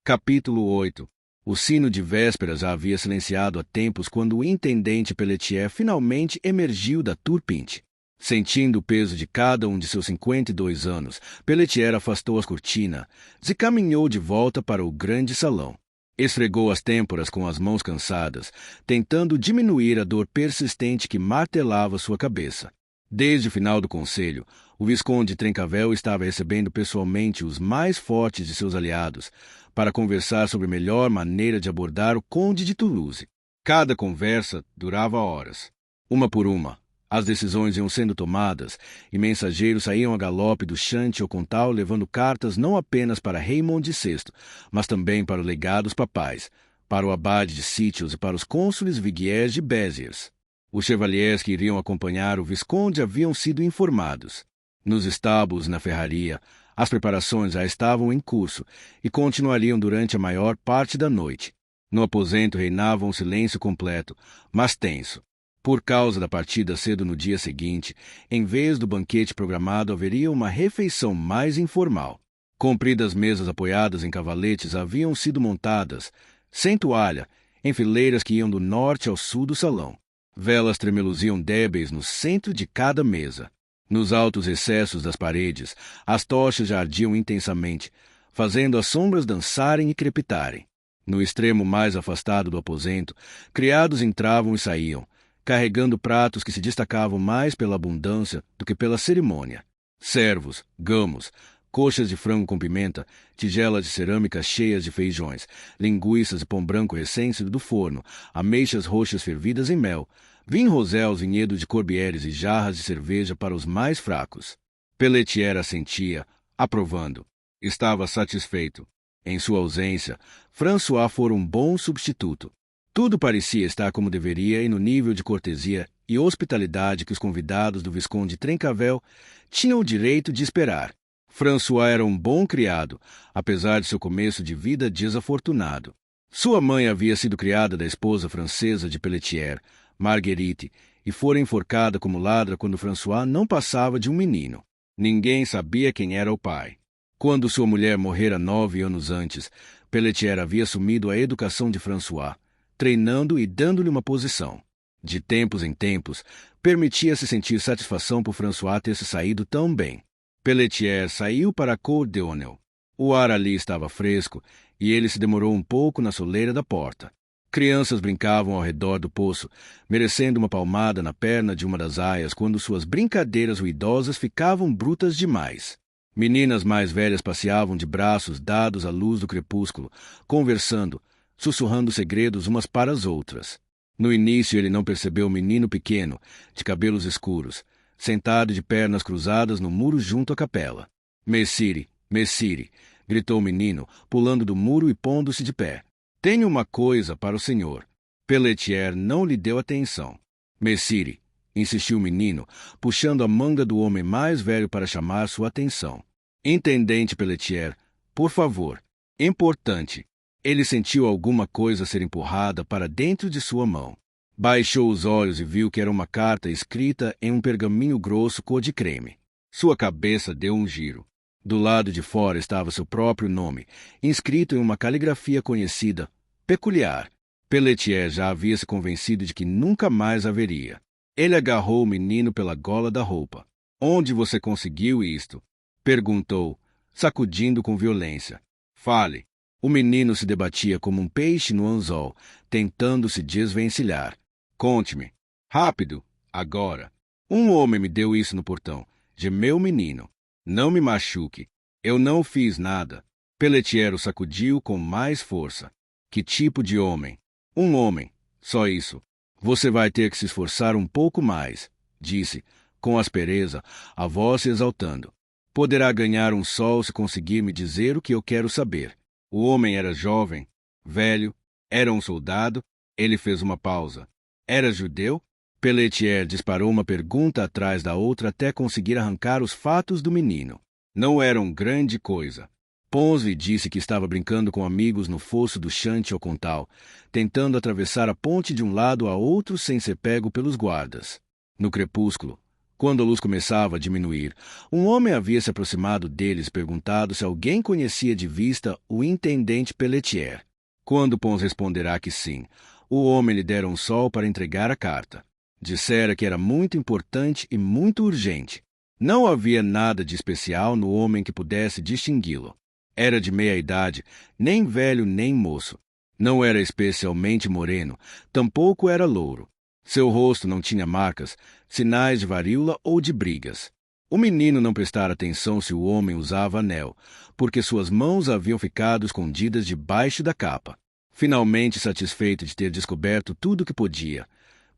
Capítulo 8. O sino de vésperas já havia silenciado há tempos quando o intendente Pelletier finalmente emergiu da Turpinte. Sentindo o peso de cada um de seus 52 anos, Pelletier afastou as cortinas e caminhou de volta para o grande salão. Esfregou as têmporas com as mãos cansadas, tentando diminuir a dor persistente que martelava sua cabeça. Desde o final do conselho, o Visconde Trencavel estava recebendo pessoalmente os mais fortes de seus aliados para conversar sobre a melhor maneira de abordar o Conde de Toulouse. Cada conversa durava horas. Uma por uma, as decisões iam sendo tomadas e mensageiros saíam a galope do Chante ao Comtal levando cartas não apenas para Raymond VI, mas também para os legados papais, para o abade de Sitios e para os cônsules Viguiers de Béziers. Os chevaliers que iriam acompanhar o Visconde haviam sido informados. Nos estábulos e na ferraria, as preparações já estavam em curso e continuariam durante a maior parte da noite. No aposento reinava um silêncio completo, mas tenso. Por causa da partida cedo no dia seguinte, em vez do banquete programado, haveria uma refeição mais informal. Compridas mesas apoiadas em cavaletes haviam sido montadas, sem toalha, em fileiras que iam do norte ao sul do salão. Velas tremeluziam débeis no centro de cada mesa. Nos altos recessos das paredes, as tochas já ardiam intensamente, fazendo as sombras dançarem e crepitarem. No extremo mais afastado do aposento, criados entravam e saíam, carregando pratos que se destacavam mais pela abundância do que pela cerimônia. Servos, gamos, coxas de frango com pimenta, tigelas de cerâmica cheias de feijões, linguiças e pão branco recém-saído do forno, ameixas roxas fervidas em mel, vinho rosés, vinhedo de corbieres e jarras de cerveja para os mais fracos. Pelletier assentia, aprovando. Estava satisfeito. Em sua ausência, François fora um bom substituto. Tudo parecia estar como deveria e no nível de cortesia e hospitalidade que os convidados do Visconde Trencavel tinham o direito de esperar. François era um bom criado, apesar de seu começo de vida desafortunado. Sua mãe havia sido criada da esposa francesa de Pelletier, Marguerite, e fora enforcada como ladra quando François não passava de um menino. Ninguém sabia quem era o pai. Quando sua mulher morrera 9 anos antes, Pelletier havia assumido a educação de François, treinando e dando-lhe uma posição. De tempos em tempos, permitia-se sentir satisfação por François ter se saído tão bem. Pelletier saiu para a Cour d'Honneur. O ar ali estava fresco e ele se demorou um pouco na soleira da porta. Crianças brincavam ao redor do poço, merecendo uma palmada na perna de uma das aias quando suas brincadeiras ruidosas ficavam brutas demais. Meninas mais velhas passeavam de braços dados à luz do crepúsculo, conversando, sussurrando segredos umas para as outras. No início ele não percebeu o menino pequeno, de cabelos escuros, sentado de pernas cruzadas no muro junto à capela. Messire, Messire, gritou o menino, pulando do muro e pondo-se de pé. Tenho uma coisa para o senhor. Pelletier não lhe deu atenção. Messire, insistiu o menino, puxando a manga do homem mais velho para chamar sua atenção. Intendente Pelletier, por favor. Importante. Ele sentiu alguma coisa ser empurrada para dentro de sua mão. Baixou os olhos e viu que era uma carta escrita em um pergaminho grosso cor de creme. Sua cabeça deu um giro. Do lado de fora estava seu próprio nome, inscrito em uma caligrafia conhecida, peculiar. Pelletier já havia se convencido de que nunca mais haveria. Ele agarrou o menino pela gola da roupa. Onde você conseguiu isto? Perguntou, sacudindo com violência. Fale. O menino se debatia como um peixe no anzol, tentando se desvencilhar. Conte-me. Rápido, agora. Um homem me deu isso no portão. Gemeu o menino. Não me machuque. Eu não fiz nada. Pelletier o sacudiu com mais força. Que tipo de homem? Um homem. Só isso. Você vai ter que se esforçar um pouco mais, disse, com aspereza, a voz se exaltando. Poderá ganhar um sol se conseguir me dizer o que eu quero saber. O homem era jovem, velho, era um soldado. Ele fez uma pausa. Era judeu? Pelletier disparou uma pergunta atrás da outra até conseguir arrancar os fatos do menino. Não eram grande coisa. Ponsonby disse que estava brincando com amigos no fosso do Chante ao Comtal, tentando atravessar a ponte de um lado a outro sem ser pego pelos guardas. No crepúsculo, Quando a luz começava a diminuir, um homem havia se aproximado deles e perguntado se alguém conhecia de vista o intendente Pelletier. Quando Pons responderá que sim, o homem lhe dera um sol para entregar a carta. Dissera que era muito importante e muito urgente. Não havia nada de especial no homem que pudesse distingui-lo. Era de meia idade, nem velho nem moço. Não era especialmente moreno, tampouco era louro. Seu rosto não tinha marcas, sinais de varíola ou de brigas. O menino não prestara atenção se o homem usava anel, porque suas mãos haviam ficado escondidas debaixo da capa. Finalmente satisfeito de ter descoberto tudo o que podia,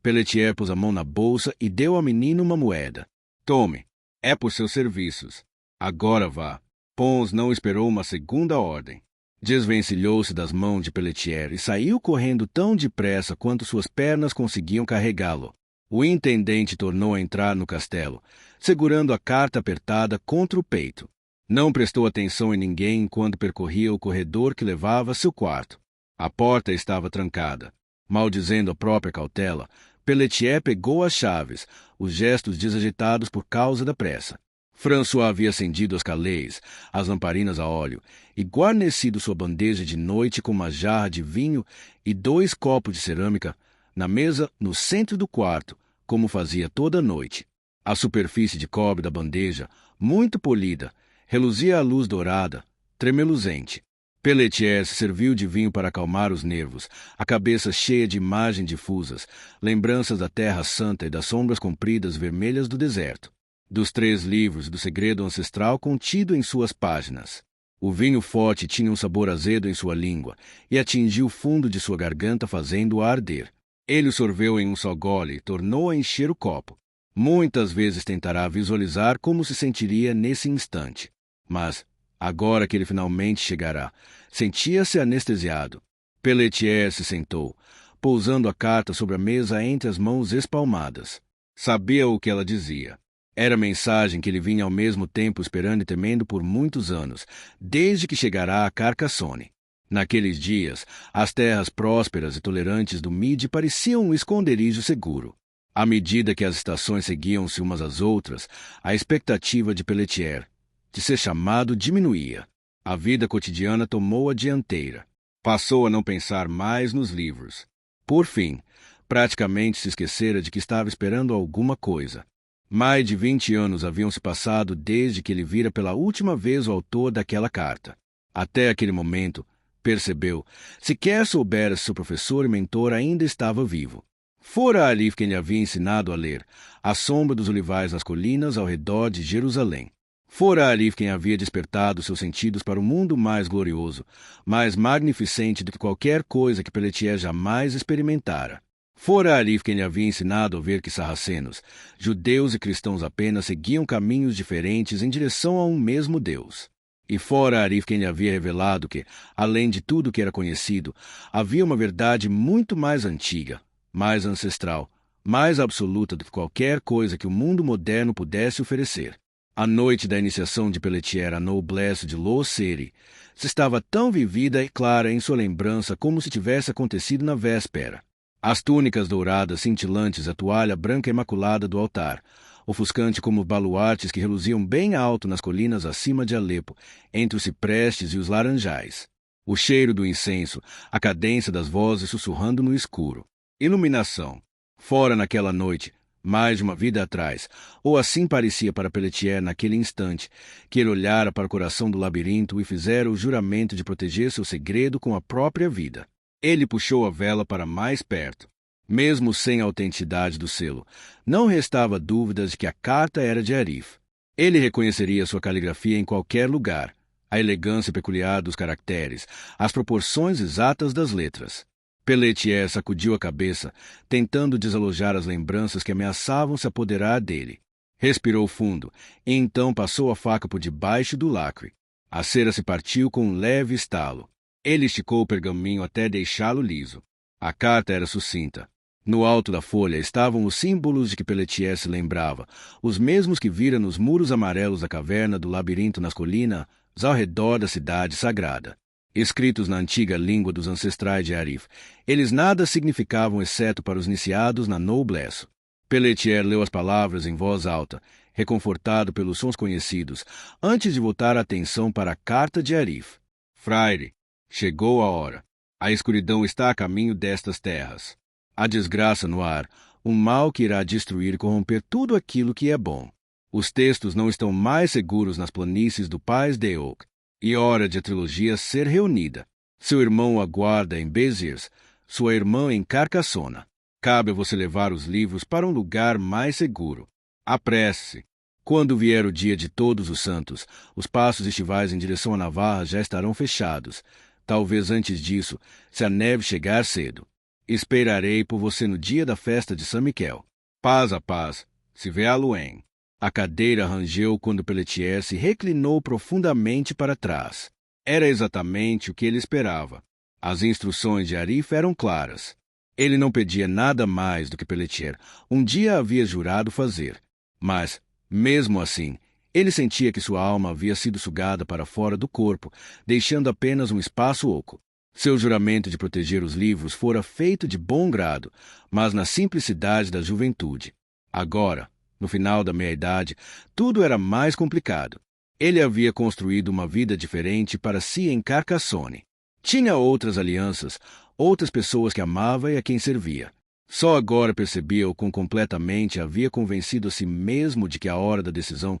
Pelletier pôs a mão na bolsa e deu ao menino uma moeda. Tome, é por seus serviços. Agora vá. Pons não esperou uma segunda ordem. Desvencilhou-se das mãos de Pelletier e saiu correndo tão depressa quanto suas pernas conseguiam carregá-lo. O intendente tornou a entrar no castelo, segurando a carta apertada contra o peito. Não prestou atenção em ninguém enquanto percorria o corredor que levava a seu quarto. A porta estava trancada. Maldizendo a própria cautela, Pelletier pegou as chaves, os gestos desagitados por causa da pressa. François havia acendido as calês, as lamparinas a óleo, e guarnecido sua bandeja de noite com uma jarra de vinho e 2 copos de cerâmica na mesa no centro do quarto, como fazia toda noite. A superfície de cobre da bandeja, muito polida, reluzia à luz dourada, tremeluzente. Pelletier se serviu de vinho para acalmar os nervos, a cabeça cheia de imagens difusas, lembranças da Terra Santa e das sombras compridas vermelhas do deserto. Dos 3 livros do segredo ancestral contido em suas páginas. O vinho forte tinha um sabor azedo em sua língua e atingiu o fundo de sua garganta, fazendo-o arder. Ele o sorveu em um só gole e tornou a encher o copo. Muitas vezes tentará visualizar como se sentiria nesse instante. Mas, agora que ele finalmente chegará, sentia-se anestesiado. Pelletier se sentou, pousando a carta sobre a mesa entre as mãos espalmadas. Sabia o que ela dizia. Era a mensagem que ele vinha ao mesmo tempo esperando e temendo por muitos anos, desde que chegará a Carcassonne. Naqueles dias, as terras prósperas e tolerantes do Midi pareciam um esconderijo seguro. À medida que as estações seguiam-se umas às outras, a expectativa de Pelletier de ser chamado diminuía. A vida cotidiana tomou a dianteira. Passou a não pensar mais nos livros. Por fim, praticamente se esquecera de que estava esperando alguma coisa. Mais de 20 anos haviam se passado desde que ele vira pela última vez o autor daquela carta. Até aquele momento, percebeu, sequer soubera se seu professor e mentor ainda estava vivo. Fora Arif quem lhe havia ensinado a ler, à sombra dos olivais nas colinas ao redor de Jerusalém. Fora Arif quem havia despertado seus sentidos para um mundo mais glorioso, mais magnificente do que qualquer coisa que Pelletier jamais experimentara. Fora Arif quem lhe havia ensinado a ver que sarracenos, judeus e cristãos apenas seguiam caminhos diferentes em direção a um mesmo Deus. E fora Arif quem lhe havia revelado que, além de tudo que era conhecido, havia uma verdade muito mais antiga, mais ancestral, mais absoluta do que qualquer coisa que o mundo moderno pudesse oferecer. A noite da iniciação de Pelletier à noblesse de Lossery se estava tão vivida e clara em sua lembrança como se tivesse acontecido na véspera. As túnicas douradas cintilantes, a toalha branca imaculada do altar, ofuscante como baluartes que reluziam bem alto nas colinas acima de Alepo, entre os ciprestes e os laranjais. O cheiro do incenso, a cadência das vozes sussurrando no escuro. Iluminação. Fora naquela noite, mais de uma vida atrás, ou assim parecia para Pelletier naquele instante, que ele olhara para o coração do labirinto e fizera o juramento de proteger seu segredo com a própria vida. Ele puxou a vela para mais perto. Mesmo sem a autenticidade do selo, não restava dúvidas de que a carta era de Arif. Ele reconheceria sua caligrafia em qualquer lugar, a elegância peculiar dos caracteres, as proporções exatas das letras. Pelletier sacudiu a cabeça, tentando desalojar as lembranças que ameaçavam se apoderar dele. Respirou fundo, e então passou a faca por debaixo do lacre. A cera se partiu com um leve estalo. Ele esticou o pergaminho até deixá-lo liso. A carta era sucinta. No alto da folha estavam os símbolos de que Pelletier se lembrava, os mesmos que vira nos muros amarelos da caverna do labirinto nas colinas ao redor da cidade sagrada. Escritos na antiga língua dos ancestrais de Arif, eles nada significavam exceto para os iniciados na noblesse. Pelletier leu as palavras em voz alta, reconfortado pelos sons conhecidos, antes de voltar a atenção para a carta de Arif. Fraile, chegou a hora. A escuridão está a caminho destas terras. A desgraça no ar, um mal que irá destruir e corromper tudo aquilo que é bom. Os textos não estão mais seguros nas planícies do Pais de Oak, e hora de a trilogia ser reunida. Seu irmão o aguarda em Béziers, sua irmã em Carcassona. Cabe a você levar os livros para um lugar mais seguro. Apresse-se. Quando vier o dia de Todos os Santos, os passos estivais em direção a Navarra já estarão fechados. Talvez antes disso, se a neve chegar cedo. Esperarei por você no dia da festa de São Miquel. Paz a paz, se vê a Luen. A cadeira rangeu quando Pelletier se reclinou profundamente para trás. Era exatamente o que ele esperava. As instruções de Arif eram claras. Ele não pedia nada mais do que Pelletier um dia havia jurado fazer. Mas, mesmo assim, ele sentia que sua alma havia sido sugada para fora do corpo, deixando apenas um espaço oco. Seu juramento de proteger os livros fora feito de bom grado, mas na simplicidade da juventude. Agora, no final da meia-idade, tudo era mais complicado. Ele havia construído uma vida diferente para si em Carcassonne. Tinha outras alianças, outras pessoas que amava e a quem servia. Só agora percebia o quão completamente havia convencido a si mesmo de que a hora da decisão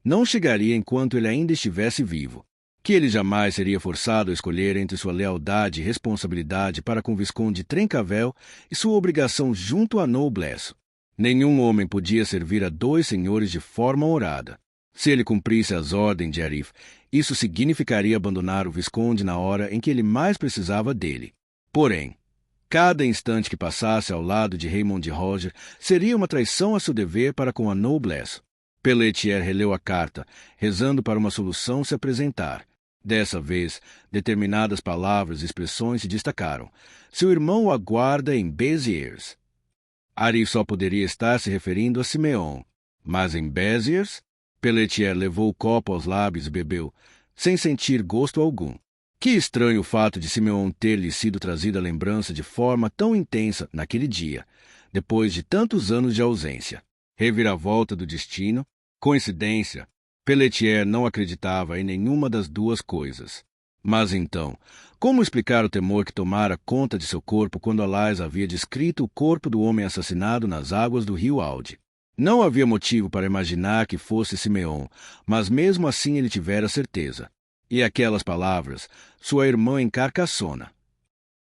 não chegaria enquanto ele ainda estivesse vivo. Que ele jamais seria forçado a escolher entre sua lealdade e responsabilidade para com o Visconde Trencavel e sua obrigação junto à noblesse. Nenhum homem podia servir a dois senhores de forma honrada. Se ele cumprisse as ordens de Arif, isso significaria abandonar o Visconde na hora em que ele mais precisava dele. Porém, cada instante que passasse ao lado de Raymond de Roger seria uma traição a seu dever para com a noblesse. Pelletier releu a carta, rezando para uma solução se apresentar. Dessa vez, determinadas palavras e expressões se destacaram. Seu irmão o aguarda em Béziers. Arif só poderia estar se referindo a Simeon. Mas em Béziers? Pelletier levou o copo aos lábios e bebeu, sem sentir gosto algum. Que estranho o fato de Simeon ter-lhe sido trazida a lembrança de forma tão intensa naquele dia, depois de tantos anos de ausência. Reviravolta do destino? Coincidência? Pelletier não acreditava em nenhuma das duas coisas. Mas então, como explicar o temor que tomara conta de seu corpo quando Alais havia descrito o corpo do homem assassinado nas águas do rio Alde? Não havia motivo para imaginar que fosse Simeon, mas mesmo assim ele tivera certeza. E aquelas palavras, sua irmã em Carcassona.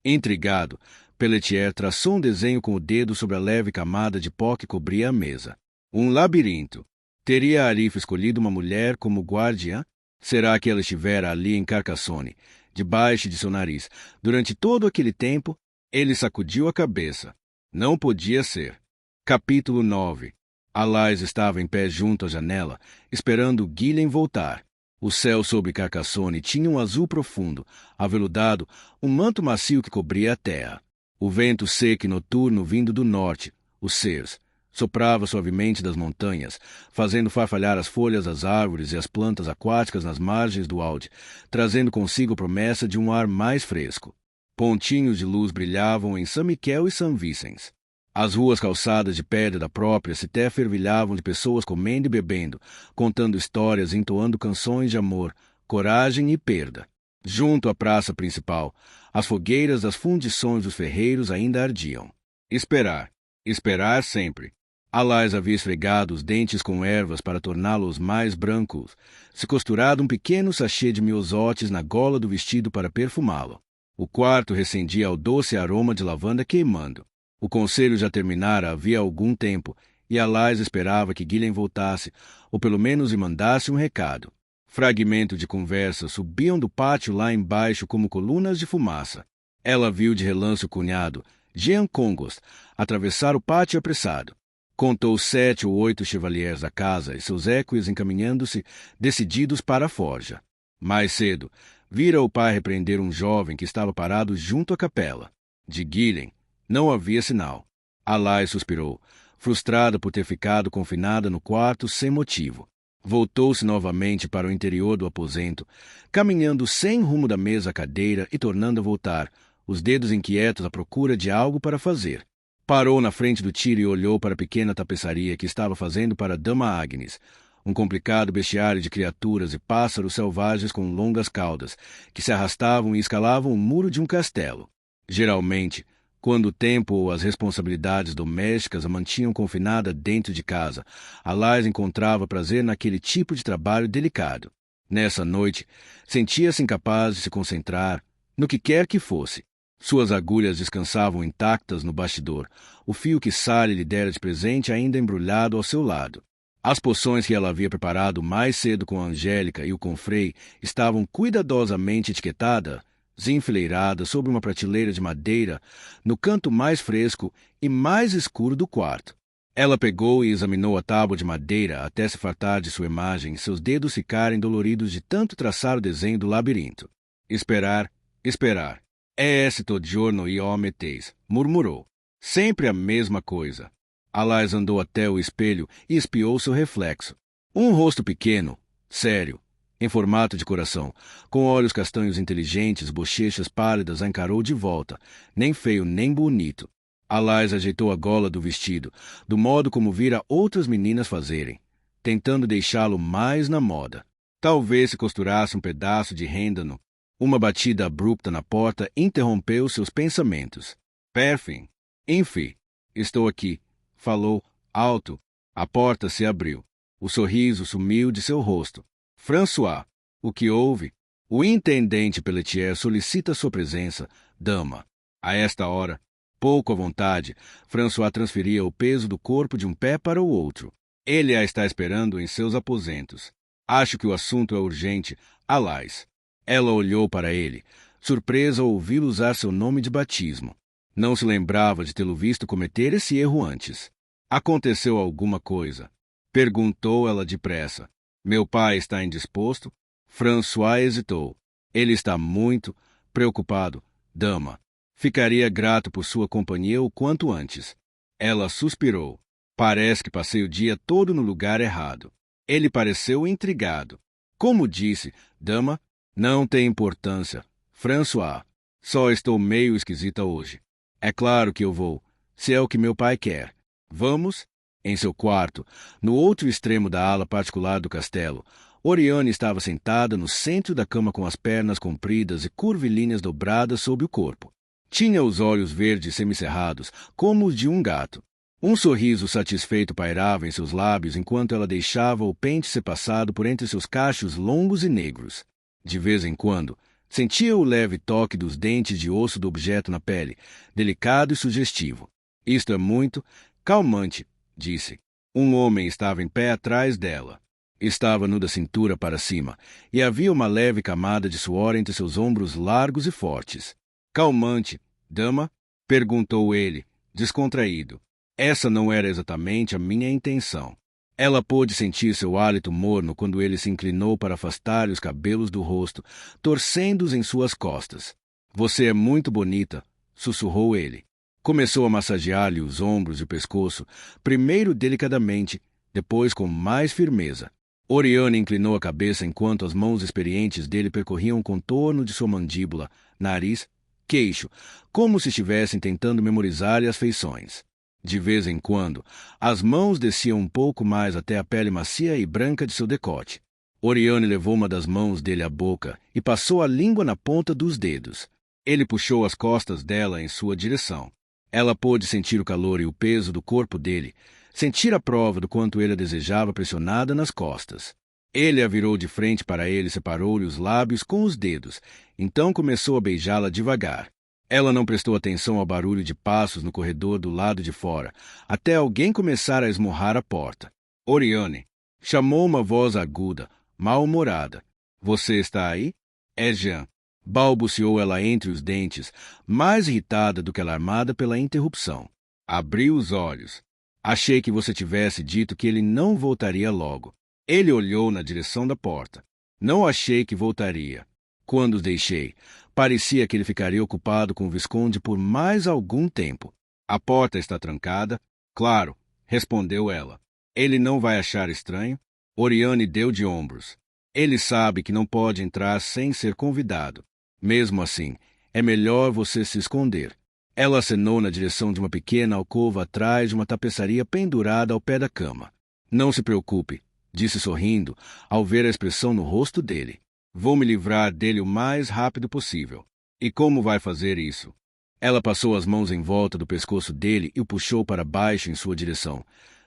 Intrigado, Pelletier traçou um desenho com o dedo sobre a leve camada de pó que cobria a mesa. Um labirinto. Teria Arif escolhido uma mulher como guardiã? Será que ela estivera ali em Carcassonne, debaixo de seu nariz? Durante todo aquele tempo, ele sacudiu a cabeça. Não podia ser. Capítulo 9. Alais estava em pé junto à janela, esperando Guilhem voltar. O céu sobre Carcassonne tinha um azul profundo, aveludado, um manto macio que cobria a terra. O vento seco e noturno vindo do norte, o Cers, soprava suavemente das montanhas, fazendo farfalhar as folhas das árvores e as plantas aquáticas nas margens do Alde, trazendo consigo a promessa de um ar mais fresco. Pontinhos de luz brilhavam em São Miquel e São Vicens. As ruas calçadas de pedra da própria Cité fervilhavam de pessoas comendo e bebendo, contando histórias e entoando canções de amor, coragem e perda. Junto à praça principal, as fogueiras das fundições dos ferreiros ainda ardiam. Esperar. Esperar sempre. Alais havia esfregado os dentes com ervas para torná-los mais brancos, se costurado um pequeno sachê de miosotes na gola do vestido para perfumá-lo. O quarto recendia ao doce aroma de lavanda queimando. O conselho já terminara havia algum tempo, e Alais esperava que Guilhem voltasse, ou pelo menos lhe mandasse um recado. Fragmentos de conversa subiam do pátio lá embaixo como colunas de fumaça. Ela viu de relance o cunhado, Jean Congost, atravessar o pátio apressado. Contou 7 ou 8 chevaliers da casa e seus équues encaminhando-se, decididos para a forja. Mais cedo, vira o pai repreender um jovem que estava parado junto à capela. De Guilhem não havia sinal. Alais suspirou, frustrada por ter ficado confinada no quarto sem motivo. Voltou-se novamente para o interior do aposento, caminhando sem rumo da mesa à cadeira e tornando a voltar, os dedos inquietos à procura de algo para fazer. Parou na frente do tiro e olhou para a pequena tapeçaria que estava fazendo para Dama Agnes, um complicado bestiário de criaturas e pássaros selvagens com longas caudas, que se arrastavam e escalavam o muro de um castelo. Geralmente, quando o tempo ou as responsabilidades domésticas a mantinham confinada dentro de casa, Alais encontrava prazer naquele tipo de trabalho delicado. Nessa noite, sentia-se incapaz de se concentrar no que quer que fosse. Suas agulhas descansavam intactas no bastidor, o fio que Sally lhe dera de presente ainda embrulhado ao seu lado. As poções que ela havia preparado mais cedo com a Angélica e o confrei estavam cuidadosamente etiquetadas e enfileiradas sobre uma prateleira de madeira no canto mais fresco e mais escuro do quarto. Ela pegou e examinou a tábua de madeira até se fartar de sua imagem e seus dedos ficarem doloridos de tanto traçar o desenho do labirinto. Esperar, esperar. É todo giorno io meteis, murmurou. Sempre a mesma coisa. Alais andou até o espelho e espiou seu reflexo. Um rosto pequeno, sério, em formato de coração, com olhos castanhos inteligentes, bochechas pálidas, a encarou de volta, nem feio nem bonito. Alais ajeitou a gola do vestido, do modo como vira outras meninas fazerem, tentando deixá-lo mais na moda. Talvez se costurasse um pedaço de rêndano. Uma batida abrupta na porta interrompeu seus pensamentos. Perfim. Enfim, estou aqui, falou, alto. A porta se abriu. O sorriso sumiu de seu rosto. François, o que houve? O intendente Pelletier solicita sua presença, dama. A esta hora, pouco à vontade, François transferia o peso do corpo de um pé para o outro. Ele a está esperando em seus aposentos. Acho que o assunto é urgente, Alais. Ela olhou para ele, surpresa ao ouvi-lo usar seu nome de batismo. Não se lembrava de tê-lo visto cometer esse erro antes. Aconteceu alguma coisa? Perguntou ela depressa. Meu pai está indisposto? François hesitou. Ele está muito preocupado, dama. Ficaria grato por sua companhia o quanto antes. Ela suspirou. Parece que passei o dia todo no lugar errado. Ele pareceu intrigado. Como disse, dama, não tem importância. François, só estou meio esquisita hoje. É claro que eu vou, se é o que meu pai quer. Vamos? Em seu quarto, no outro extremo da ala particular do castelo, Oriane estava sentada no centro da cama com as pernas compridas e curvilíneas dobradas sob o corpo. Tinha os olhos verdes semicerrados, como os de um gato. Um sorriso satisfeito pairava em seus lábios enquanto ela deixava o pente ser passado por entre seus cachos longos e negros. De vez em quando, sentia o leve toque dos dentes de osso do objeto na pele, delicado e sugestivo. Isto é muito calmante, disse. Um homem estava em pé atrás dela. Estava nu da cintura para cima, e havia uma leve camada de suor entre seus ombros largos e fortes. Calmante, dama? Perguntou ele, descontraído. Essa não era exatamente a minha intenção. Ela pôde sentir seu hálito morno quando ele se inclinou para afastar-lhe os cabelos do rosto, torcendo-os em suas costas. Você é muito bonita, sussurrou ele. Começou a massagear-lhe os ombros e o pescoço, primeiro delicadamente, depois com mais firmeza. Oriane inclinou a cabeça enquanto as mãos experientes dele percorriam o contorno de sua mandíbula, nariz, queixo, como se estivessem tentando memorizar-lhe as feições. De vez em quando, as mãos desciam um pouco mais até a pele macia e branca de seu decote. Oriane levou uma das mãos dele à boca e passou a língua na ponta dos dedos. Ele puxou as costas dela em sua direção. Ela pôde sentir o calor e o peso do corpo dele, sentir a prova do quanto ele a desejava pressionada nas costas. Ele a virou de frente para ele e separou-lhe os lábios com os dedos. Então começou a beijá-la devagar. Ela não prestou atenção ao barulho de passos no corredor do lado de fora, até alguém começar a esmurrar a porta. Oriane, chamou uma voz aguda, mal-humorada. Você está aí? É Jean. Balbuciou ela entre os dentes, mais irritada do que alarmada pela interrupção. Abriu os olhos. Achei que você tivesse dito que ele não voltaria logo. Ele olhou na direção da porta. Não achei que voltaria. Quando os deixei, parecia que ele ficaria ocupado com o Visconde por mais algum tempo. A porta está trancada? Claro, respondeu ela. Ele não vai achar estranho? Oriane deu de ombros. Ele sabe que não pode entrar sem ser convidado. Mesmo assim, é melhor você se esconder. Ela acenou na direção de uma pequena alcova atrás de uma tapeçaria pendurada ao pé da cama. Não se preocupe, disse sorrindo, ao ver a expressão no rosto dele. Vou me livrar dele o mais rápido possível. E como vai fazer isso? Ela passou as mãos em volta do pescoço dele e o puxou para baixo em sua direção,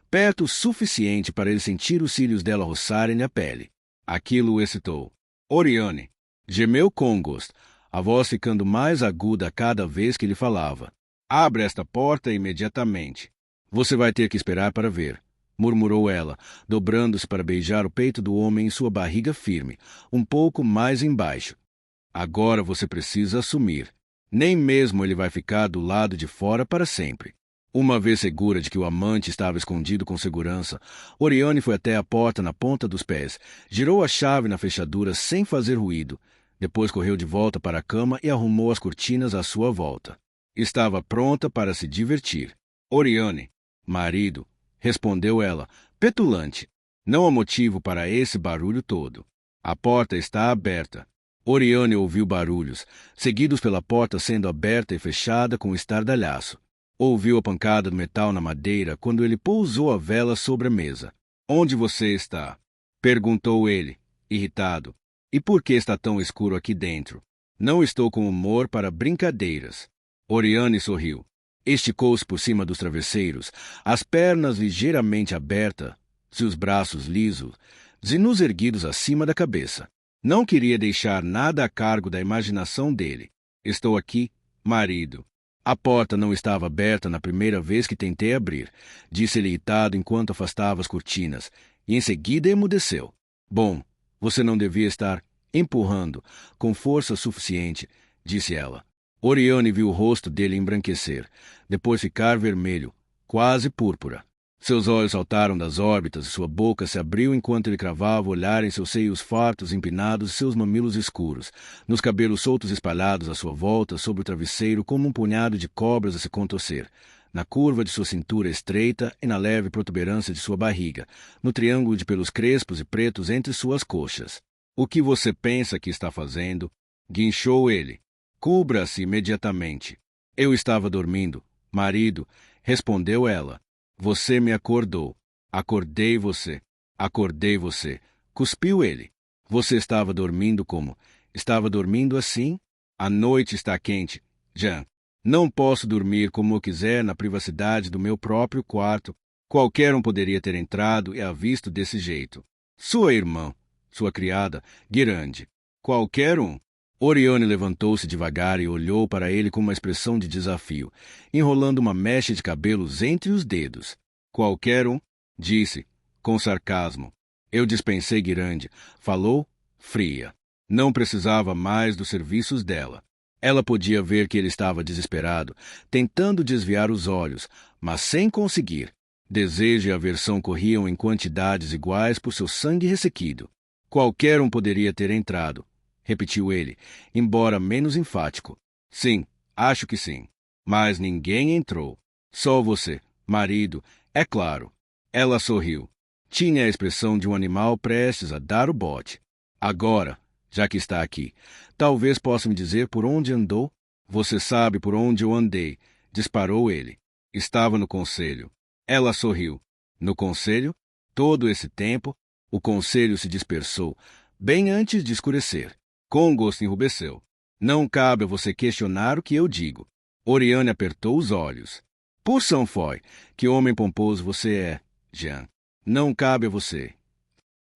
perto o suficiente para ele sentir os cílios dela roçarem-lhe a pele. Aquilo o excitou. Oriane! Gemeu Congost, a voz ficando mais aguda a cada vez que ele falava. Abre esta porta imediatamente. Você vai ter que esperar para ver, murmurou ela, dobrando-se para beijar o peito do homem em sua barriga firme, um pouco mais embaixo. Agora você precisa assumir. Nem mesmo ele vai ficar do lado de fora para sempre. Uma vez segura de que o amante estava escondido com segurança, Oriane foi até a porta na ponta dos pés, girou a chave na fechadura sem fazer ruído. Depois correu de volta para a cama e arrumou as cortinas à sua volta. Estava pronta para se divertir. Oriane, marido, respondeu ela, petulante. Não há motivo para esse barulho todo. A porta está aberta. Oriane ouviu barulhos, seguidos pela porta sendo aberta e fechada com estardalhaço. Ouviu a pancada do metal na madeira quando ele pousou a vela sobre a mesa. Onde você está? Perguntou ele, irritado. E por que está tão escuro aqui dentro? Não estou com humor para brincadeiras. Oriane sorriu. Esticou-se por cima dos travesseiros, as pernas ligeiramente abertas, seus braços lisos, zinus erguidos acima da cabeça. Não queria deixar nada a cargo da imaginação dele. Estou aqui, marido. A porta não estava aberta na primeira vez que tentei abrir, disse ele irritado enquanto afastava as cortinas, e em seguida emudeceu. Bom, você não devia estar empurrando com força suficiente, disse ela. Oriane viu o rosto dele embranquecer, depois ficar vermelho, quase púrpura. Seus olhos saltaram das órbitas e sua boca se abriu enquanto ele cravava o olhar em seus seios fartos empinados e seus mamilos escuros, nos cabelos soltos espalhados à sua volta sobre o travesseiro como um punhado de cobras a se contorcer, na curva de sua cintura estreita e na leve protuberância de sua barriga, no triângulo de pelos crespos e pretos entre suas coxas. O que você pensa que está fazendo? Guinchou ele. Cubra-se imediatamente. Eu estava dormindo, marido, respondeu ela. Você me acordou. Acordei você. Acordei você. Cuspiu ele. Você estava dormindo como? Estava dormindo assim? A noite está quente. Jean. Não posso dormir como eu quiser na privacidade do meu próprio quarto. Qualquer um poderia ter entrado e a visto desse jeito. Sua irmã, sua criada, Guirande. Qualquer um. Oriane levantou-se devagar e olhou para ele com uma expressão de desafio, enrolando uma mecha de cabelos entre os dedos. Qualquer um, disse, com sarcasmo. Eu dispensei Guirande. Falou, fria. Não precisava mais dos serviços dela. Ela podia ver que ele estava desesperado, tentando desviar os olhos, mas sem conseguir. Desejo e aversão corriam em quantidades iguais por seu sangue ressequido. Qualquer um poderia ter entrado, repetiu ele, embora menos enfático. Sim, acho que sim. Mas ninguém entrou. Só você, marido, é claro. Ela sorriu. Tinha a expressão de um animal prestes a dar o bote. Agora, já que está aqui, talvez possa me dizer por onde andou? Você sabe por onde eu andei, disparou ele. Estava no conselho. Ela sorriu. No conselho? Todo esse tempo, o conselho se dispersou, bem antes de escurecer. Congost enrubesceu. Não cabe a você questionar o que eu digo. Oriane apertou os olhos. Por São Foy, que homem pomposo você é, Jean. Não cabe a você.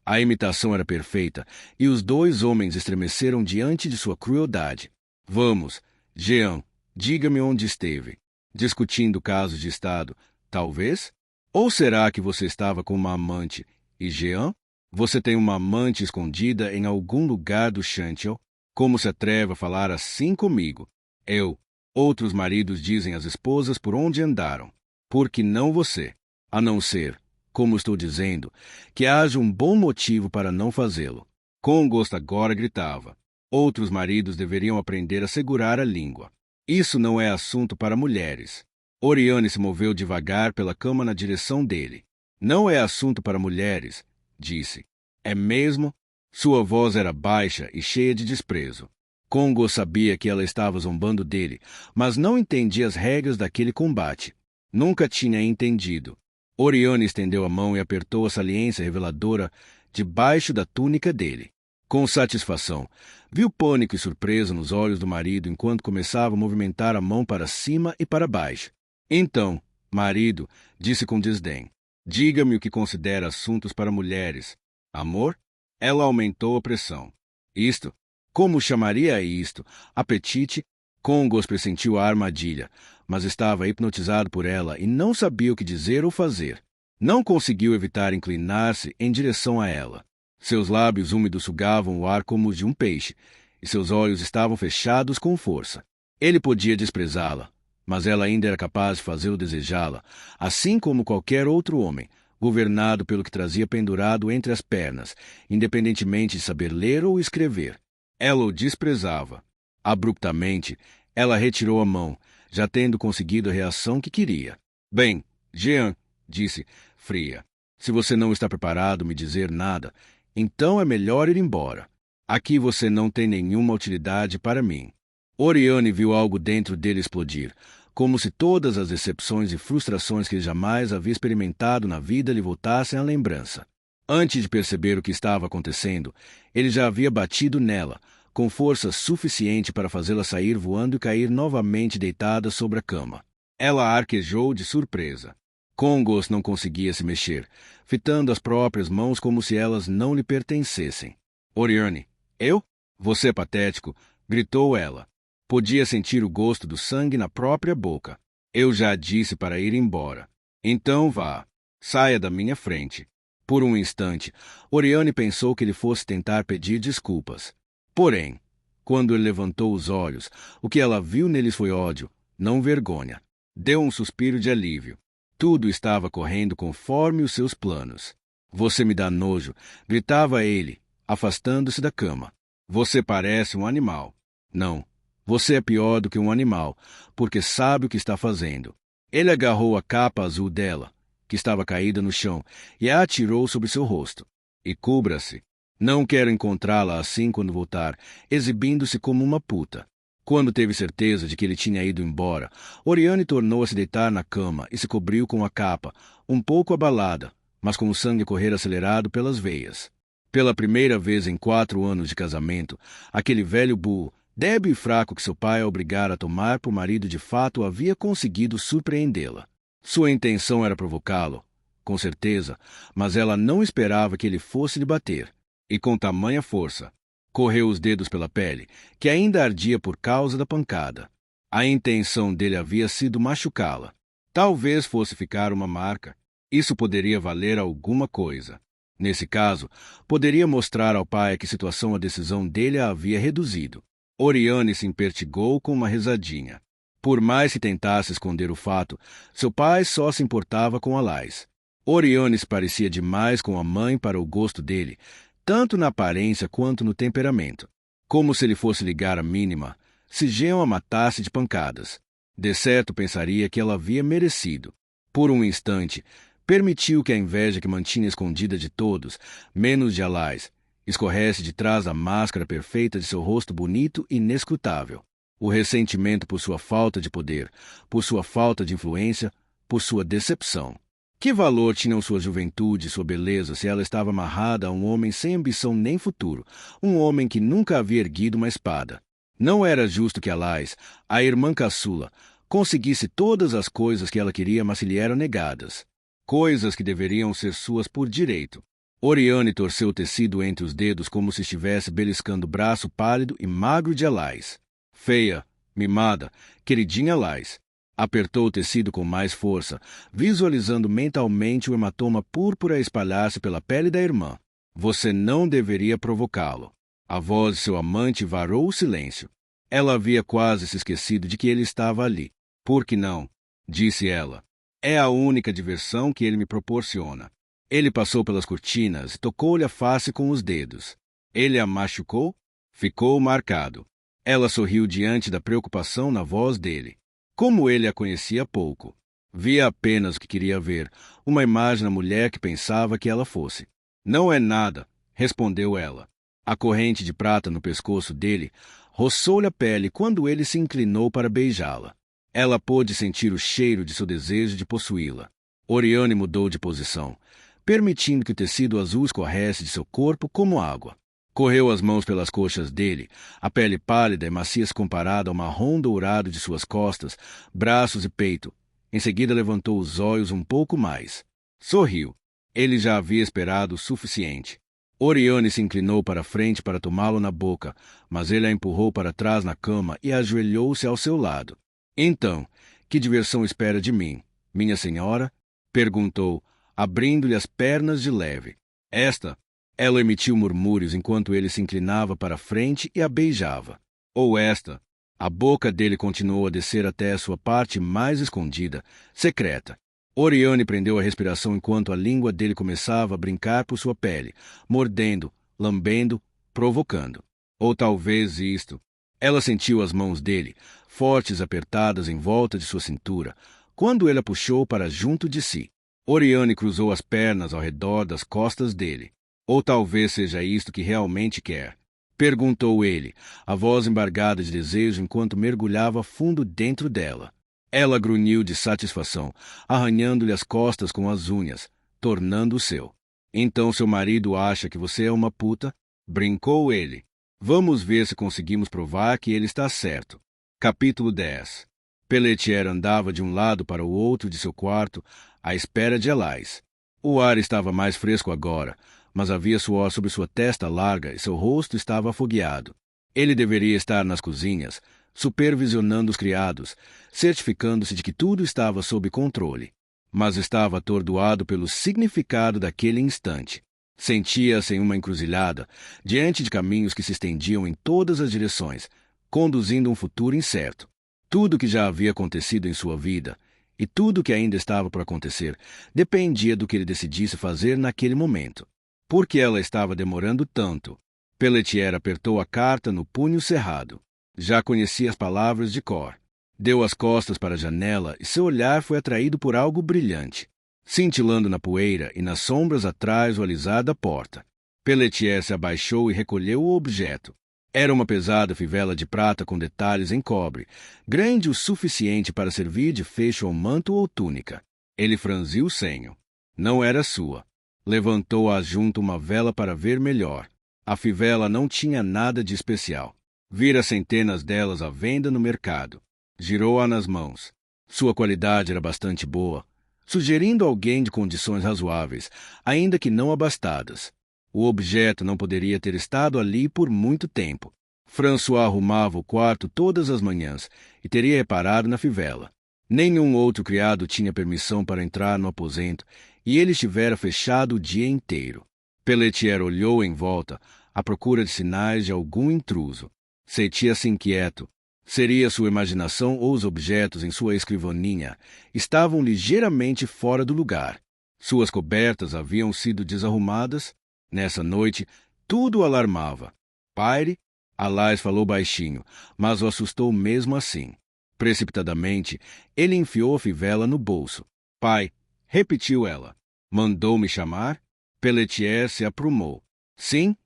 A imitação era perfeita, e os dois homens estremeceram diante de sua crueldade. Vamos, Jean, diga-me onde esteve. Discutindo casos de Estado, talvez? Ou será que você estava com uma amante, e Jean? Você tem uma amante escondida em algum lugar do Chantiel? Como se atreve a falar assim comigo? Eu. Outros maridos dizem às esposas por onde andaram. Por que não você? A não ser, como estou dizendo, que haja um bom motivo para não fazê-lo. Congost agora gritava. Outros maridos deveriam aprender a segurar a língua. Isso não é assunto para mulheres. Oriane se moveu devagar pela cama na direção dele. Não é assunto para mulheres, disse. É mesmo? Sua voz era baixa e cheia de desprezo. Congo sabia que ela estava zombando dele, mas não entendia as regras daquele combate. Nunca tinha entendido. Oriane estendeu a mão e apertou a saliência reveladora debaixo da túnica dele. Com satisfação, viu pânico e surpresa nos olhos do marido enquanto começava a movimentar a mão para cima e para baixo. Então, marido, disse com desdém, diga-me o que considera assuntos para mulheres. Amor? Ela aumentou a pressão. Isto? Como chamaria isto? Apetite? Congos pressentiu a armadilha, mas estava hipnotizado por ela e não sabia o que dizer ou fazer. Não conseguiu evitar inclinar-se em direção a ela. Seus lábios úmidos sugavam o ar como os de um peixe, e seus olhos estavam fechados com força. Ele podia desprezá-la, mas ela ainda era capaz de fazê-lo desejá-la, assim como qualquer outro homem, governado pelo que trazia pendurado entre as pernas, independentemente de saber ler ou escrever. Ela o desprezava. Abruptamente, ela retirou a mão, já tendo conseguido a reação que queria. Bem, Jean, disse, fria, se você não está preparado a me dizer nada, então é melhor ir embora. Aqui você não tem nenhuma utilidade para mim. Oriane viu algo dentro dele explodir, como se todas as decepções e frustrações que ele jamais havia experimentado na vida lhe voltassem à lembrança. Antes de perceber o que estava acontecendo, ele já havia batido nela, com força suficiente para fazê-la sair voando e cair novamente deitada sobre a cama. Ela arquejou de surpresa. Congos não conseguia se mexer, fitando as próprias mãos como se elas não lhe pertencessem. Oriane, eu? Você é patético, gritou ela. Podia sentir o gosto do sangue na própria boca. Eu já disse para ir embora. Então vá. Saia da minha frente. Por um instante, Oriane pensou que ele fosse tentar pedir desculpas. Porém, quando ele levantou os olhos, o que ela viu neles foi ódio, não vergonha. Deu um suspiro de alívio. Tudo estava correndo conforme os seus planos. Você me dá nojo, gritava ele, afastando-se da cama. Você parece um animal. Não, você é pior do que um animal, porque sabe o que está fazendo. Ele agarrou a capa azul dela, que estava caída no chão, e a atirou sobre seu rosto. E cubra-se. Não quero encontrá-la assim quando voltar, exibindo-se como uma puta. Quando teve certeza de que ele tinha ido embora, Oriane tornou a se deitar na cama e se cobriu com a capa, um pouco abalada, mas com o sangue correr acelerado pelas veias. Pela primeira vez em 4 anos de casamento, aquele velho burro, débil e fraco que seu pai a obrigara a tomar por marido de fato havia conseguido surpreendê-la. Sua intenção era provocá-lo, com certeza, mas ela não esperava que ele fosse lhe bater. E com tamanha força. Correu os dedos pela pele, que ainda ardia por causa da pancada. A intenção dele havia sido machucá-la. Talvez fosse ficar uma marca. Isso poderia valer alguma coisa. Nesse caso, poderia mostrar ao pai a que situação a decisão dele a havia reduzido. Oriane se impertigou com uma risadinha. Por mais que tentasse esconder o fato, seu pai só se importava com Alais. Oriane se parecia demais com a mãe para o gosto dele, tanto na aparência quanto no temperamento. Como se ele fosse ligar a mínima, se Jean a matasse de pancadas. De certo pensaria que ela havia merecido. Por um instante, permitiu que a inveja que mantinha escondida de todos, menos de Alais, escorresse de trás da máscara perfeita de seu rosto bonito e inescrutável. O ressentimento por sua falta de poder, por sua falta de influência, por sua decepção. Que valor tinham sua juventude e sua beleza se ela estava amarrada a um homem sem ambição nem futuro, um homem que nunca havia erguido uma espada? Não era justo que Alais, a irmã caçula, conseguisse todas as coisas que ela queria, mas se lhe eram negadas. Coisas que deveriam ser suas por direito. Oriane torceu o tecido entre os dedos como se estivesse beliscando o braço pálido e magro de Alais. Feia, mimada, queridinha Alais. Apertou o tecido com mais força, visualizando mentalmente o hematoma púrpura espalhar-se pela pele da irmã. Você não deveria provocá-lo. A voz de seu amante varou o silêncio. Ela havia quase se esquecido de que ele estava ali. Por que não? Disse ela. É a única diversão que ele me proporciona. Ele passou pelas cortinas e tocou-lhe a face com os dedos. Ele a machucou? Ficou marcado. Ela sorriu diante da preocupação na voz dele. Como ele a conhecia pouco, via apenas o que queria ver, uma imagem da mulher que pensava que ela fosse. Não é nada, respondeu ela. A corrente de prata no pescoço dele roçou-lhe a pele quando ele se inclinou para beijá-la. Ela pôde sentir o cheiro de seu desejo de possuí-la. Oriane mudou de posição, permitindo que o tecido azul escorresse de seu corpo como água. Correu as mãos pelas coxas dele, a pele pálida e macia se comparada ao marrom dourado de suas costas, braços e peito. Em seguida levantou os olhos um pouco mais. Sorriu. Ele já havia esperado o suficiente. Oriane se inclinou para a frente para tomá-lo na boca, mas ele a empurrou para trás na cama e ajoelhou-se ao seu lado. Então, que diversão espera de mim, minha senhora? Perguntou, abrindo-lhe as pernas de leve. Esta? Ela emitiu murmúrios enquanto ele se inclinava para a frente e a beijava. Ou esta? A boca dele continuou a descer até a sua parte mais escondida, secreta. Oriane prendeu a respiração enquanto a língua dele começava a brincar por sua pele, mordendo, lambendo, provocando. Ou talvez isto. Ela sentiu as mãos dele, fortes apertadas em volta de sua cintura, quando ele a puxou para junto de si. Oriane cruzou as pernas ao redor das costas dele. Ou talvez seja isto que realmente quer? Perguntou ele, a voz embargada de desejo enquanto mergulhava fundo dentro dela. Ela grunhiu de satisfação, arranhando-lhe as costas com as unhas, tornando-o seu. Então seu marido acha que você é uma puta? Brincou ele. Vamos ver se conseguimos provar que ele está certo. Capítulo 10. Pelletier andava de um lado para o outro de seu quarto, à espera de Elais. O ar estava mais fresco agora, mas havia suor sobre sua testa larga e seu rosto estava afogueado. Ele deveria estar nas cozinhas, supervisionando os criados, certificando-se de que tudo estava sob controle. Mas estava atordoado pelo significado daquele instante. Sentia-se em uma encruzilhada, diante de caminhos que se estendiam em todas as direções, conduzindo um futuro incerto. Tudo o que já havia acontecido em sua vida, e tudo o que ainda estava por acontecer, dependia do que ele decidisse fazer naquele momento. Por que ela estava demorando tanto? Pelletier apertou a carta no punho cerrado. Já conhecia as palavras de cor. Deu as costas para a janela e seu olhar foi atraído por algo brilhante, cintilando na poeira e nas sombras atrás do alisar da porta. Pelletier se abaixou e recolheu o objeto. Era uma pesada fivela de prata com detalhes em cobre, grande o suficiente para servir de fecho ao manto ou túnica. Ele franziu o senho. Não era sua. Levantou-a junto uma vela para ver melhor. A fivela não tinha nada de especial. Vira centenas delas à venda no mercado. Girou-a nas mãos. Sua qualidade era bastante boa, sugerindo alguém de condições razoáveis, ainda que não abastadas. O objeto não poderia ter estado ali por muito tempo. François arrumava o quarto todas as manhãs e teria reparado na fivela. Nenhum outro criado tinha permissão para entrar no aposento e ele estivera fechado o dia inteiro. Pelletier olhou em volta, à procura de sinais de algum intruso. Sentia-se inquieto. Seria sua imaginação ou os objetos em sua escrivaninha estavam ligeiramente fora do lugar. Suas cobertas haviam sido desarrumadas. Nessa noite, tudo o alarmava. Paire, Elais falou baixinho, mas o assustou mesmo assim. Precipitadamente, ele enfiou a fivela no bolso. Pai, repetiu ela. Mandou-me chamar? Pelletier se aprumou. Sim,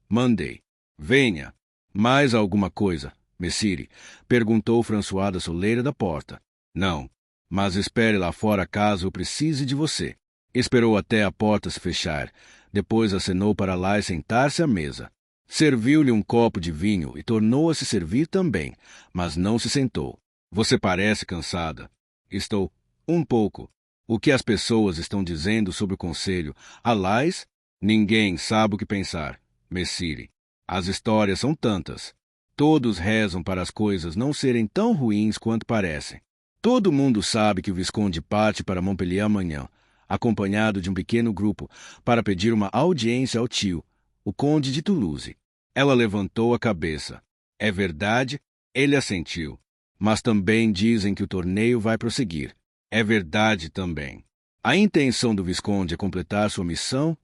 mandei. Venha. Mais alguma coisa, Messire? Perguntou François da soleira da porta. Não, mas espere lá fora caso eu precise de você. Esperou até a porta se fechar. Depois acenou para lá e sentar-se à mesa. Serviu-lhe um copo de vinho e tornou a se servir também, mas não se sentou. Você parece cansada. Estou. Um pouco. O que as pessoas estão dizendo sobre o conselho? Elais? Ninguém sabe o que pensar, Messire. As histórias são tantas. Todos rezam para as coisas não serem tão ruins quanto parecem. Todo mundo sabe que o Visconde parte para Montpellier amanhã, acompanhado de um pequeno grupo, para pedir uma audiência ao tio, o Conde de Toulouse. Ela levantou a cabeça. É verdade? Ele assentiu. Mas também dizem que o torneio vai prosseguir. É verdade também. A intenção do Visconde é completar sua missão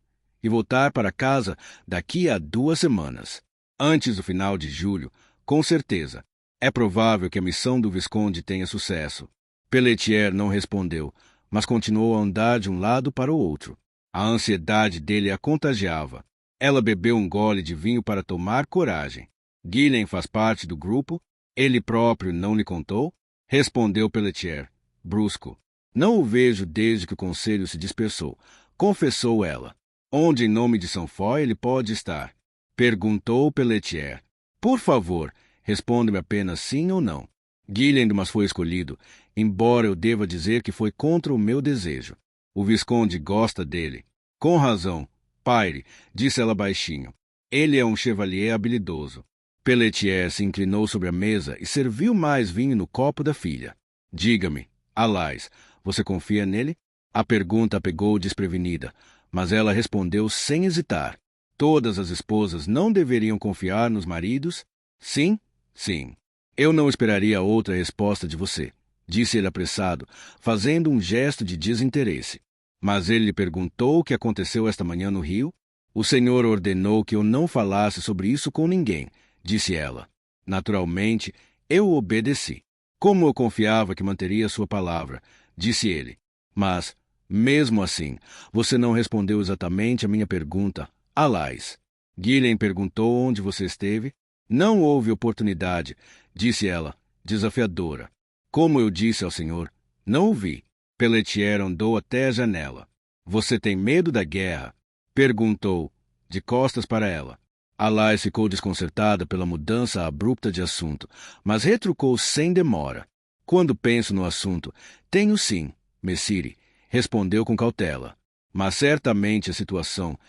e voltar para casa daqui a 2 semanas. Antes do final de julho, com certeza. É provável que a missão do Visconde tenha sucesso. Pelletier não respondeu, mas continuou a andar de um lado para o outro. A ansiedade dele a contagiava. Ela bebeu um gole de vinho para tomar coragem. Guilhem faz parte do grupo? Ele próprio não lhe contou? Respondeu Pelletier, brusco. Não o vejo desde que o conselho se dispersou, confessou ela. Onde, em nome de São Foy, ele pode estar? Perguntou Pelletier. Por favor, responda-me apenas sim ou não. Guilhem mas foi escolhido, embora eu deva dizer que foi contra o meu desejo. O Visconde gosta dele. Com razão, Paire, disse ela baixinho. Ele é um chevalier habilidoso. Pelletier se inclinou sobre a mesa e serviu mais vinho no copo da filha. Diga-me, Alais, você confia nele? A pergunta a pegou desprevenida, mas ela respondeu sem hesitar. Todas as esposas não deveriam confiar nos maridos? Sim, sim. Eu não esperaria outra resposta de você, disse ele apressado, fazendo um gesto de desinteresse. Mas ele lhe perguntou o que aconteceu esta manhã no rio? O senhor ordenou que eu não falasse sobre isso com ninguém, disse ela. Naturalmente, eu obedeci. Como eu confiava que manteria sua palavra, disse ele. Mas, mesmo assim, você não respondeu exatamente a minha pergunta. Alais. Guilhem perguntou onde você esteve. Não houve oportunidade, disse ela, desafiadora. Como eu disse ao senhor, não o vi. Pelletier andou até a janela. Você tem medo da guerra? Perguntou, de costas para ela. Alais ficou desconcertada pela mudança abrupta de assunto, mas retrucou sem demora. Quando penso no assunto, tenho sim, Messire, respondeu com cautela. Mas certamente a situação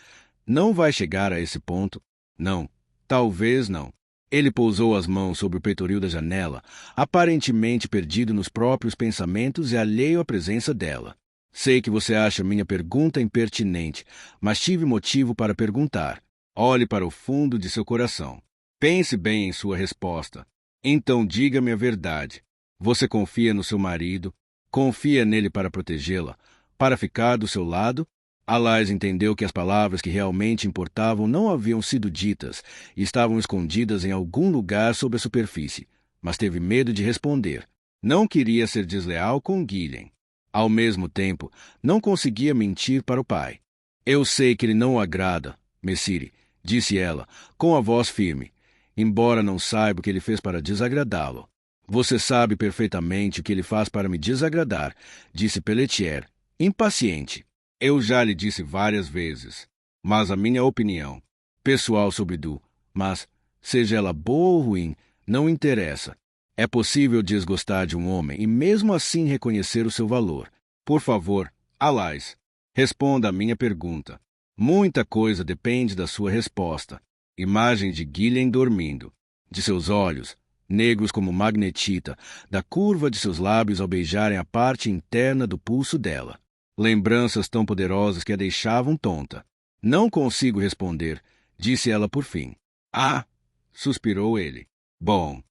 não vai chegar a esse ponto. Não, talvez não. Ele pousou as mãos sobre o peitoril da janela, aparentemente perdido nos próprios pensamentos e alheio à presença dela. Sei que você acha minha pergunta impertinente, mas tive motivo para perguntar. Olhe para o fundo de seu coração. Pense bem em sua resposta. Então diga-me a verdade. Você confia no seu marido? Confia nele para protegê-la? Para ficar do seu lado? Alais entendeu que as palavras que realmente importavam não haviam sido ditas e estavam escondidas em algum lugar sob a superfície, mas teve medo de responder. Não queria ser desleal com Guilhem. Ao mesmo tempo, não conseguia mentir para o pai. Eu sei que ele não o agrada, Messire, disse ela, com a voz firme, embora não saiba o que ele fez para desagradá-lo. Você sabe perfeitamente o que ele faz para me desagradar, disse Pelletier, impaciente. Eu já lhe disse várias vezes, mas a minha opinião, pessoal sobre Du, mas, seja ela boa ou ruim, não interessa. É possível desgostar de um homem e mesmo assim reconhecer o seu valor. Por favor, Alais, responda a minha pergunta. Muita coisa depende da sua resposta. Imagem de Guilhem dormindo, de seus olhos, negros como magnetita, da curva de seus lábios ao beijarem a parte interna do pulso dela. Lembranças tão poderosas que a deixavam tonta. Não consigo responder, disse ela por fim. Ah! Suspirou ele. Bom,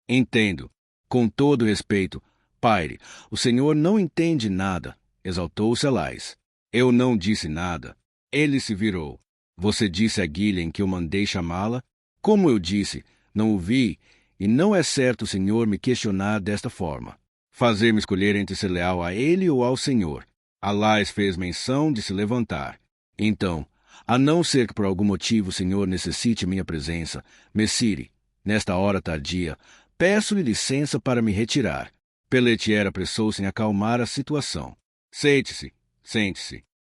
entendo. Com todo respeito, Paire, o senhor não entende nada, exaltou-se Alais. Eu não disse nada. Ele se virou. Você disse a Guilhem que eu mandei chamá-la? Como eu disse, não o vi, e não é certo o senhor me questionar desta forma. Fazer-me escolher entre ser leal a ele ou ao senhor. Alais fez menção de se levantar. Então, a não ser que por algum motivo o senhor necessite minha presença, Messire, nesta hora tardia, peço-lhe licença para me retirar. Pelletier apressou-se em acalmar a situação. Sente-se.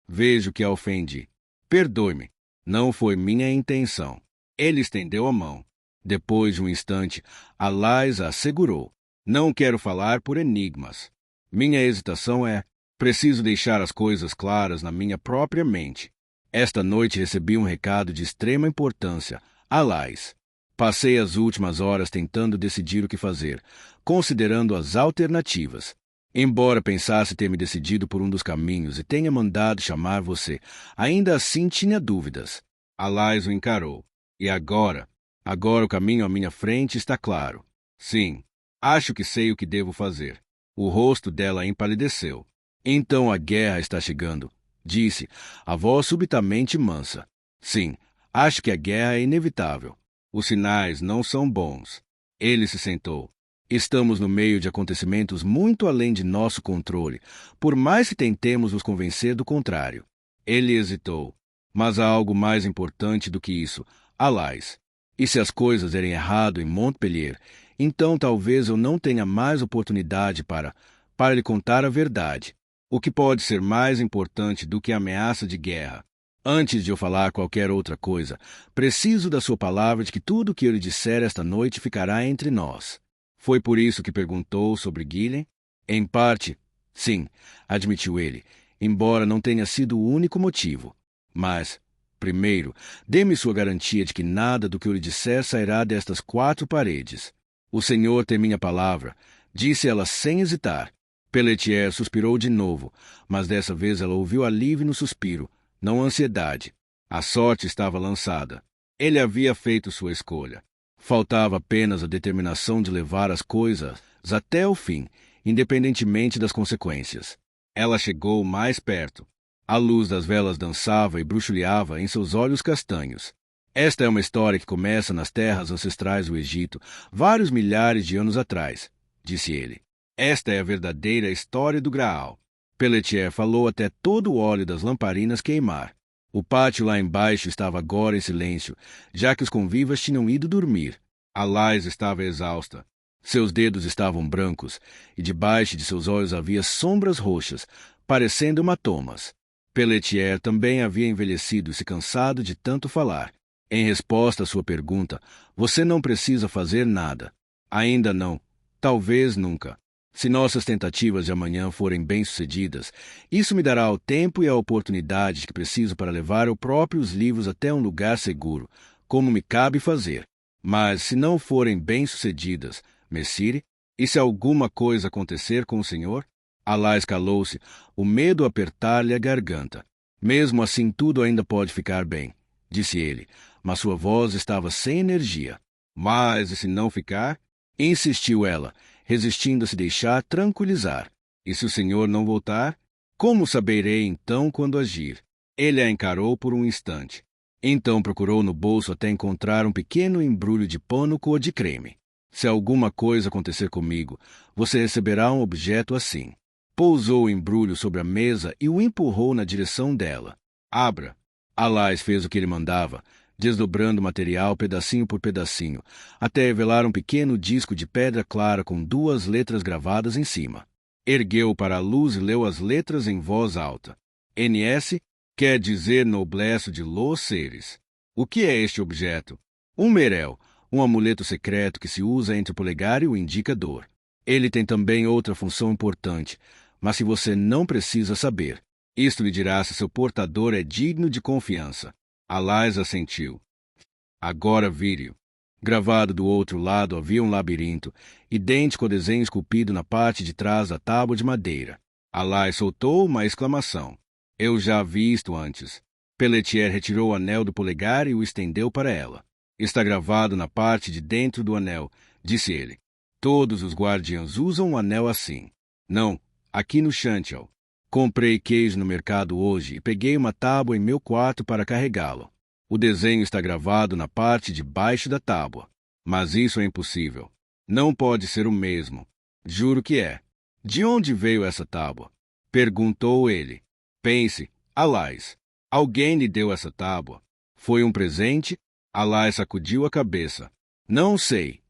Vejo que a ofendi. Perdoe-me. Não foi minha intenção. Ele estendeu a mão. Depois de um instante, Alais a segurou. Não quero falar por enigmas. Minha hesitação é: preciso deixar as coisas claras na minha própria mente. Esta noite recebi um recado de extrema importância. Alais. Passei as últimas horas tentando decidir o que fazer, considerando as alternativas. Embora pensasse ter me decidido por um dos caminhos e tenha mandado chamar você, ainda assim tinha dúvidas. Alais o encarou. E agora? Agora o caminho à minha frente está claro. Sim. Acho que sei o que devo fazer. O rosto dela empalideceu. Então a guerra está chegando, disse, a voz subitamente mansa. Sim, acho que a guerra é inevitável. Os sinais não são bons. Ele se sentou. Estamos no meio de acontecimentos muito além de nosso controle, por mais que tentemos os convencer do contrário. Ele hesitou. Mas há algo mais importante do que isso. Alais. E se as coisas derem errado em Montpellier, então talvez eu não tenha mais oportunidade para lhe contar a verdade, o que pode ser mais importante do que a ameaça de guerra. Antes de eu falar qualquer outra coisa, preciso da sua palavra de que tudo o que eu lhe disser esta noite ficará entre nós. Foi por isso que perguntou sobre Guilhem? Em parte, sim, admitiu ele, embora não tenha sido o único motivo. Mas, primeiro, dê-me sua garantia de que nada do que eu lhe disser sairá destas 4 paredes. O Senhor tem minha palavra, disse ela sem hesitar. Pelletier suspirou de novo, mas dessa vez ela ouviu alívio no suspiro, não ansiedade. A sorte estava lançada. Ele havia feito sua escolha. Faltava apenas a determinação de levar as coisas até o fim, independentemente das consequências. Ela chegou mais perto. A luz das velas dançava e bruxuleava em seus olhos castanhos. Esta é uma história que começa nas terras ancestrais do Egito, vários milhares de anos atrás, disse ele. Esta é a verdadeira história do Graal. Pelletier falou até todo o óleo das lamparinas queimar. O pátio lá embaixo estava agora em silêncio, já que os convivas tinham ido dormir. A Lais estava exausta. Seus dedos estavam brancos, e debaixo de seus olhos havia sombras roxas, parecendo hematomas. Pelletier também havia envelhecido e se cansado de tanto falar. Em resposta à sua pergunta, você não precisa fazer nada. Ainda não. Talvez nunca. Se nossas tentativas de amanhã forem bem-sucedidas, isso me dará o tempo e a oportunidade que preciso para levar eu próprio os livros até um lugar seguro, como me cabe fazer. Mas, se não forem bem-sucedidas, Messire, e se alguma coisa acontecer com o senhor? Alá calou-se, o medo apertar-lhe a garganta. Mesmo assim, tudo ainda pode ficar bem, disse ele, mas sua voz estava sem energia. Mas, e se não ficar? Insistiu ela, resistindo a se deixar tranquilizar. E se o senhor não voltar? Como saberei então quando agir? Ele a encarou por um instante. Então procurou no bolso até encontrar um pequeno embrulho de pano cor de creme. Se alguma coisa acontecer comigo, você receberá um objeto assim. Pousou o embrulho sobre a mesa e o empurrou na direção dela. Abra. Alás fez o que ele mandava, desdobrando o material pedacinho por pedacinho, até revelar um pequeno disco de pedra clara com 2 letras gravadas em cima. Ergueu para a luz e leu as letras em voz alta. NS quer dizer Noblesse de los Seres. O que é este objeto? Um merel, um amuleto secreto que se usa entre o polegar e o indicador. Ele tem também outra função importante, mas se você não precisa saber, isto lhe dirá se seu portador é digno de confiança. Alás assentiu. Agora vire-o. Gravado do outro lado havia um labirinto, idêntico ao desenho esculpido na parte de trás da tábua de madeira. Alás soltou uma exclamação. Eu já vi isto antes. Pelletier retirou o anel do polegar e o estendeu para ela. Está gravado na parte de dentro do anel, disse ele. Todos os guardiães usam um anel assim. Não, aqui no Chantial. Comprei queijo no mercado hoje e peguei uma tábua em meu quarto para carregá-lo. O desenho está gravado na parte de baixo da tábua. Mas isso é impossível. Não pode ser o mesmo. Juro que é. De onde veio essa tábua? Perguntou ele. Pense, Alás. Alguém lhe deu essa tábua? Foi um presente? Alás sacudiu a cabeça. Não sei,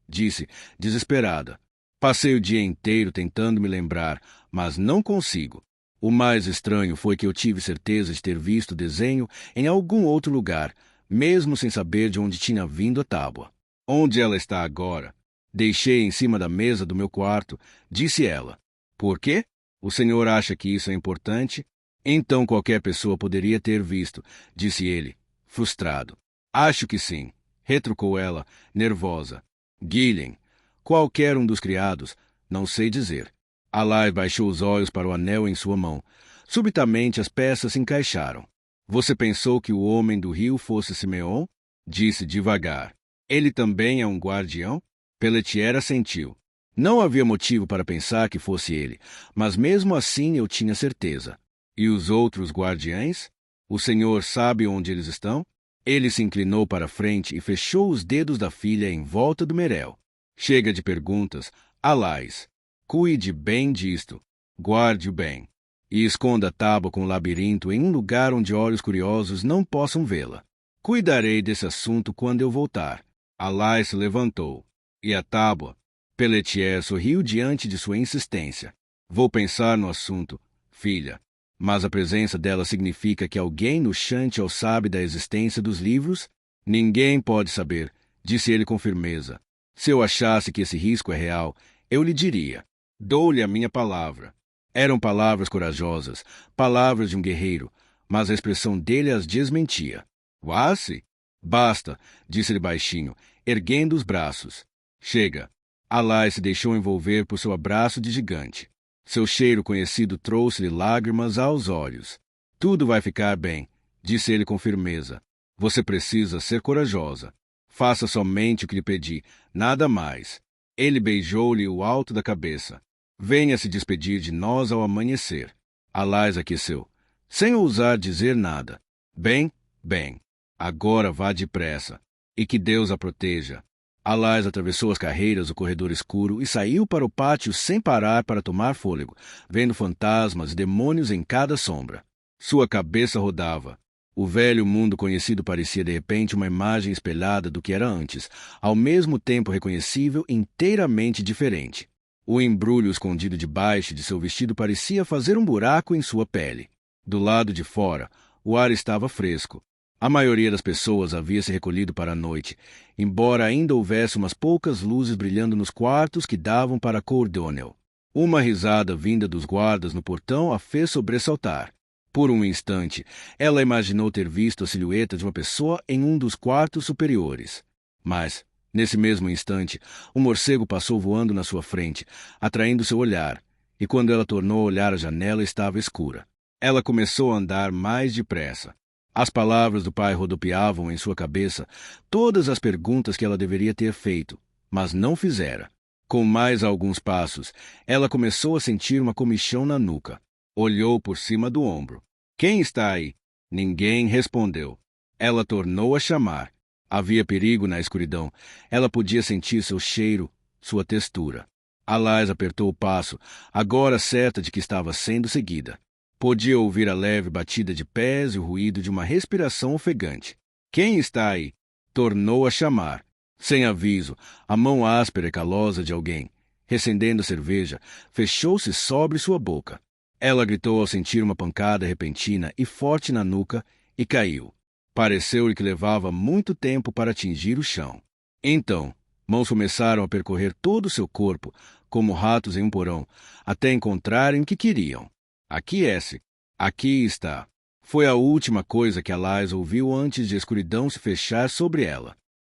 disse, desesperada. Passei o dia inteiro tentando me lembrar, mas não consigo. O mais estranho foi que eu tive certeza de ter visto o desenho em algum outro lugar, mesmo sem saber de onde tinha vindo a tábua. Onde ela está agora? Deixei em cima da mesa do meu quarto, disse ela. Por quê? O senhor acha que isso é importante? Então qualquer pessoa poderia ter visto, disse ele, frustrado. Acho que sim, retrucou ela, nervosa. Guilhem, qualquer um dos criados, não sei dizer. Alás baixou os olhos para o anel em sua mão. Subitamente as peças se encaixaram. Você pensou que o homem do rio fosse Simeon? Disse devagar. Ele também é um guardião? Pelletier assentiu. Não havia motivo para pensar que fosse ele, mas mesmo assim eu tinha certeza. E os outros guardiães? O senhor sabe onde eles estão? Ele se inclinou para a frente e fechou os dedos da filha em volta do merel. Chega de perguntas. Alás, cuide bem disto. Guarde-o bem. E esconda a tábua com o labirinto em um lugar onde olhos curiosos não possam vê-la. Cuidarei desse assunto quando eu voltar. Alai se levantou. E a tábua? Pelletier sorriu diante de sua insistência. Vou pensar no assunto, filha. Mas a presença dela significa que alguém no Chantel sabe da existência dos livros? Ninguém pode saber, disse ele com firmeza. Se eu achasse que esse risco é real, eu lhe diria. Dou-lhe a minha palavra. Eram palavras corajosas, palavras de um guerreiro, mas a expressão dele as desmentia. Wasse? Basta, disse-lhe baixinho, erguendo os braços. Chega. Alai se deixou envolver por seu abraço de gigante. Seu cheiro conhecido trouxe-lhe lágrimas aos olhos. Tudo vai ficar bem, disse ele com firmeza. Você precisa ser corajosa. Faça somente o que lhe pedi, nada mais. Ele beijou-lhe o alto da cabeça. Venha se despedir de nós ao amanhecer. Alai aqueceu, sem ousar dizer nada. Bem, bem. Agora vá depressa. E que Deus a proteja. Alai atravessou as carreiras do corredor escuro e saiu para o pátio sem parar para tomar fôlego, vendo fantasmas e demônios em cada sombra. Sua cabeça rodava. O velho mundo conhecido parecia de repente uma imagem espelhada do que era antes, ao mesmo tempo reconhecível, inteiramente diferente. O embrulho escondido debaixo de seu vestido parecia fazer um buraco em sua pele. Do lado de fora, o ar estava fresco. A maioria das pessoas havia se recolhido para a noite, embora ainda houvesse umas poucas luzes brilhando nos quartos que davam para a Cour d'Honneur. Uma risada vinda dos guardas no portão a fez sobressaltar. Por um instante, ela imaginou ter visto a silhueta de uma pessoa em um dos quartos superiores. Mas, nesse mesmo instante, um morcego passou voando na sua frente, atraindo seu olhar, e quando ela tornou a olhar a janela estava escura. Ela começou a andar mais depressa. As palavras do pai rodopiavam em sua cabeça todas as perguntas que ela deveria ter feito, mas não fizera. Com mais alguns passos, ela começou a sentir uma comichão na nuca. Olhou por cima do ombro. Quem está aí? Ninguém respondeu. Ela tornou a chamar. Havia perigo na escuridão. Ela podia sentir seu cheiro, sua textura. Alai apertou o passo, agora certa de que estava sendo seguida. Podia ouvir a leve batida de pés e o ruído de uma respiração ofegante. Quem está aí? Tornou a chamar. Sem aviso, a mão áspera e calosa de alguém, recendendo a cerveja, fechou-se sobre sua boca. Ela gritou ao sentir uma pancada repentina e forte na nuca e caiu. Pareceu-lhe que levava muito tempo para atingir o chão. Então, mãos começaram a percorrer todo o seu corpo, como ratos em um porão, até encontrarem o que queriam. Aquiesce. Aqui está. Foi a última coisa que Alai ouviu antes de a escuridão se fechar sobre ela.